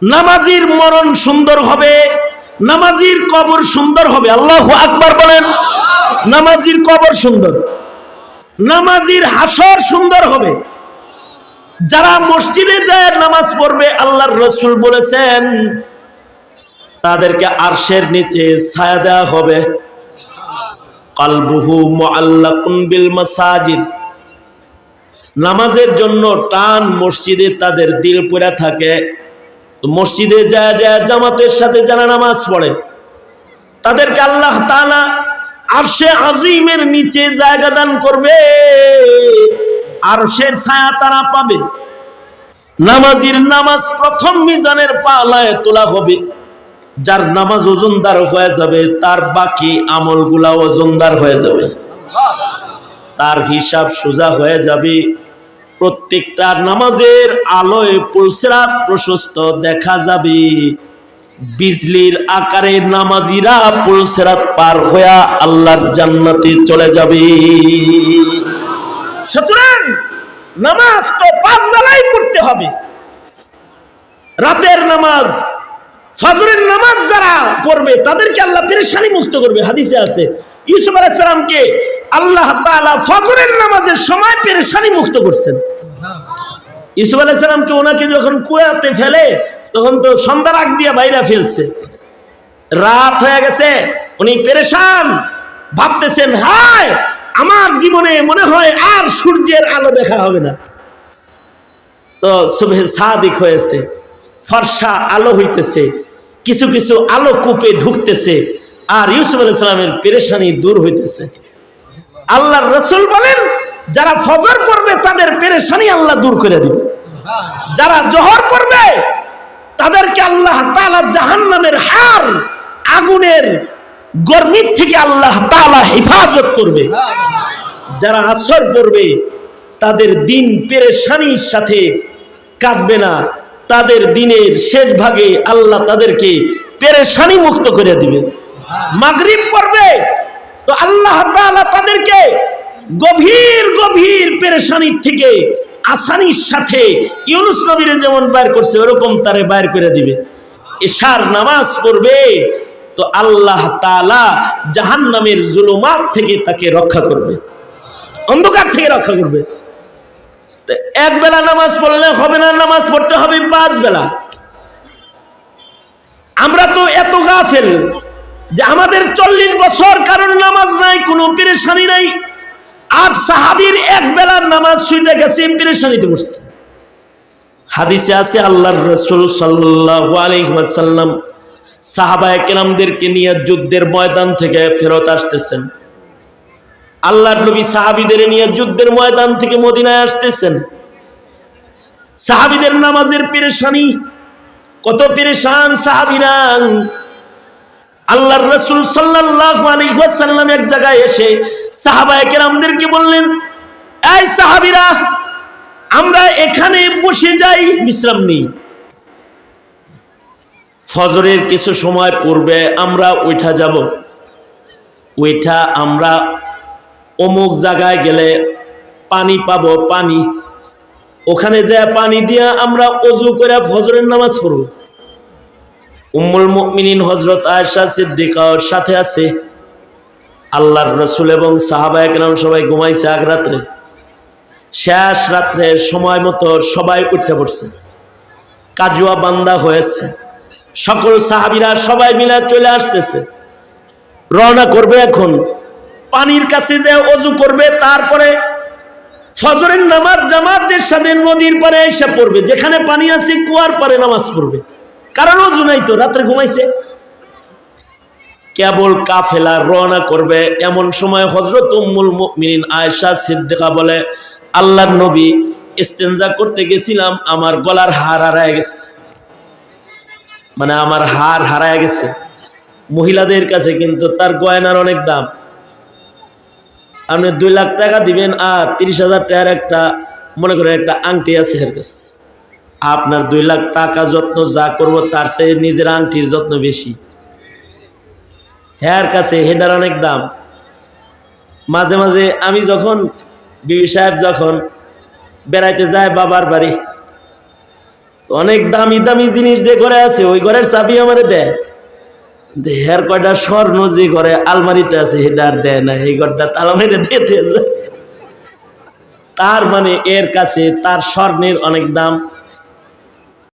নামাজির মরণ সুন্দর হবে, নামাজির কবর সুন্দর হবে। আল্লাহু আকবার বলেন। নামাজির কবর সুন্দর, নামাজির হাসর সুন্দর হবে। যারা মসজিদে যায় নামাজ পড়বে, আল্লাহর রাসূল বলেছেন তাদেরকে আরশের নিচে ছায়া দেওয়া হবে। কালবুহু মুআল্লাকুন বিল মাসাজিদ, নামাজের জন্য টান মসজিদে তাদের দিল পড়ে থাকে। তো মসজিদে যায় যায় জামাতের সাথে যারা নামাজ পড়ে তাদেরকে আল্লাহ তাআলা আরশে আজিমের নিচে জায়গা দান করবে, আরশের ছায়া তারা পাবে। নামাজির নামাজ প্রথম মিজানের পালায় তোলা হবে। যার নামাজ ওজনদার হয়ে যাবে তার বাকি আমলগুলা ওজনদার হয়ে যাবে, তার হিসাব সোজা হয়ে যাবে। প্রত্যেকটা নামাজের আলোয় পুলসিরাত প্রশস্ত দেখা যাবে। বিজলির আকারে নামাজিরা পুলসিরাত পার হয়ে আল্লাহর জান্নাতে চলে যাবে। সুতরাং নামাজ তো 5 বেলায় পড়তে হবে। রাতের নামাজ, ফজরের নামাজ যারা পড়বে তাদেরকে আল্লাহ পেরেশানি মুক্ত করবে। হাদিসে আছে ইউসুফ আলাইহিস সালামকে আল্লাহ তাআলা ফজরের নামাজের সময় পেরেশানি মুক্ত করছেন। ইউসুফ আলাইহিস সালামকে ওনাকে যখন কুয়াতে ফেলে তখন তো সন্ধ্যার আগ দিয়ে বাইরে ফেলছে, রাত হয়ে গেছে, উনি পেরেশান, ভাবতেছেন হায় আমার জীবনে মনে হয় আর সূর্যের আলো দেখা হবে না। তো সুবহে সাদিক হয়েছে, ফর্সা আলো হইতেছে, কিছু কিছু আলো কূপে ঢুকতেছে, আর ইউসুফ আলাইহিস সালামের পেরেশানি দূর হইতেছে। আল্লাহর রাসূল বলেন যারা ফজর পড়বে তাদের পেরেশানি আল্লাহ দূর করে দিবে। যারা জোহর পড়বে তাদেরকে আল্লাহ তাআলা জাহান্নামের হার, আগুনের গরমি থেকে আল্লাহ তাআলা হেফাজত করবে। যারা আসর পড়বে তাদের দিন পেরেশানির সাথে কাটবে না, তাদের দিনের শেষ ভাগে আল্লাহ তাদেরকে পেরেশানি মুক্ত করে দিবে। মাগরিব পড়বে তো আল্লাহ তাআলা তাদেরকে গভীর গভীর পেরেশানির থেকে আসানির সাথে ইউনূস নবীরে যেমন বাইর করছে ওরকম তারে বাইর করে দিবে। এশার নামাজ পড়বে তো আল্লাহ তাআলা জাহান্নামের জুলুমাত থেকে তাকে রক্ষা করবে, অন্ধকার থেকে রক্ষা করবে। তো এক বেলা নামাজ পড়লে হবে না, নামাজ পড়তে হবে 5 বেলা। আমরা তো এত গাফেল যে আমাদের 40 বছর কারণ নামাজ নাই, কোনো পেরেশানি নাই। আর সাহাবীর এক বেলার নামাজ ছুটে গেছে, পেরেশানিতে পড়ছে। হাদিসে আছে আল্লাহর রাসূল সাল্লাল্লাহু আলাইহি ওয়াসাল্লাম সাহাবায়ে কেরামদেরকে নিয়ে যুদ্ধের ময়দান থেকে ফেরত আসতেছেন। আল্লাহর নবী সাহাবীদের নিয়ে যুদ্ধের ময়দান থেকে মদিনায় আসতেছেন। সাহাবীদের নামাজের পেরেশানি, কত পেরেশান সাহাবীরা। আল্লাহর রাসূল সাল্লাল্লাহু আলাইহি ওয়াসাল্লাম এক জায়গায় এসে সাহাবায়ে কেরামদেরকে বললেন, এই সাহাবীরা আমরা এখানে বসে যাই, বিশ্রাম নেই। ফজরের কিছু সময় পূর্বে আমরা উঠা যাব, ওইটা আমরা অমুক জায়গায় গেলে পানি পাবো, পানি ওখানে যায় পানি দিয়া আমরা ওযু করে ফজরের নামাজ পড়ব। উম্মুল মুমিনিন হযরত আয়েশা সিদ্দিকার সাথে আছে। আল্লাহর রাসূল এবং সাহাবায়ে কেরাম সবাই ঘুমাইছে আগ রাত্রে। শেষ রাত্রে সময় মতো সবাই উঠে পড়ছে, কাজুয়া বান্দা হয়েছে। সকল সাহাবীরা সবাই মিলে চলে আসতেছে, রওনা করবে। এখন পানির কাছে যে ওযু করবে, তারপরে ফজরের নামাজ জামাতের সাথে নদীর পাড়ে এসে পড়বে, যেখানে পানি আছে কুয়ার পাড়ে নামাজ পড়বে, কারণ ওযু নাই তো, রাত্রে ঘুমাইছে। কেবল কাফেলা রওনা করবে, এমন সময় হযরত উম্মুল মুমিনিন আয়েশা সিদ্দিকা বলে, আল্লাহর নবী ইস্তেনজা করতে গেছিলাম, আমার গলার হার হারায় গেছে, মানে আমার হার হারায় গেছে। মহিলাদের কাছে কিন্তু তার গয়নার অনেক দাম। আপনি 2 লাখ টাকা দিবেন আর 30,000 টাকার একটা মনে করেন একটা আংটি আছে এর কাছে, আপনার 2 লাখ টাকা যত্ন যা করব তার চেয়ে নিজের আংটির যত্ন বেশি। হ্যার কাছে হেডার অনেক দাম। মাঝে মাঝে আমি যখন বিবি সাহেব যখন বেড়াইতে যায় বাবার বাড়ি, অনেক দামি দামি জিনিস যে ঘরে আছে ওই ঘরের চাবি আমারে দেয়, দেহের কয়টা স্বর্ণ যে ঘরে আলমারিতে আছে সেটা আর দেয় না, এই ঘরটা তালা মেরে দিতে যায়। তার মানে এর কাছে তার স্বর্ণের অনেক দাম।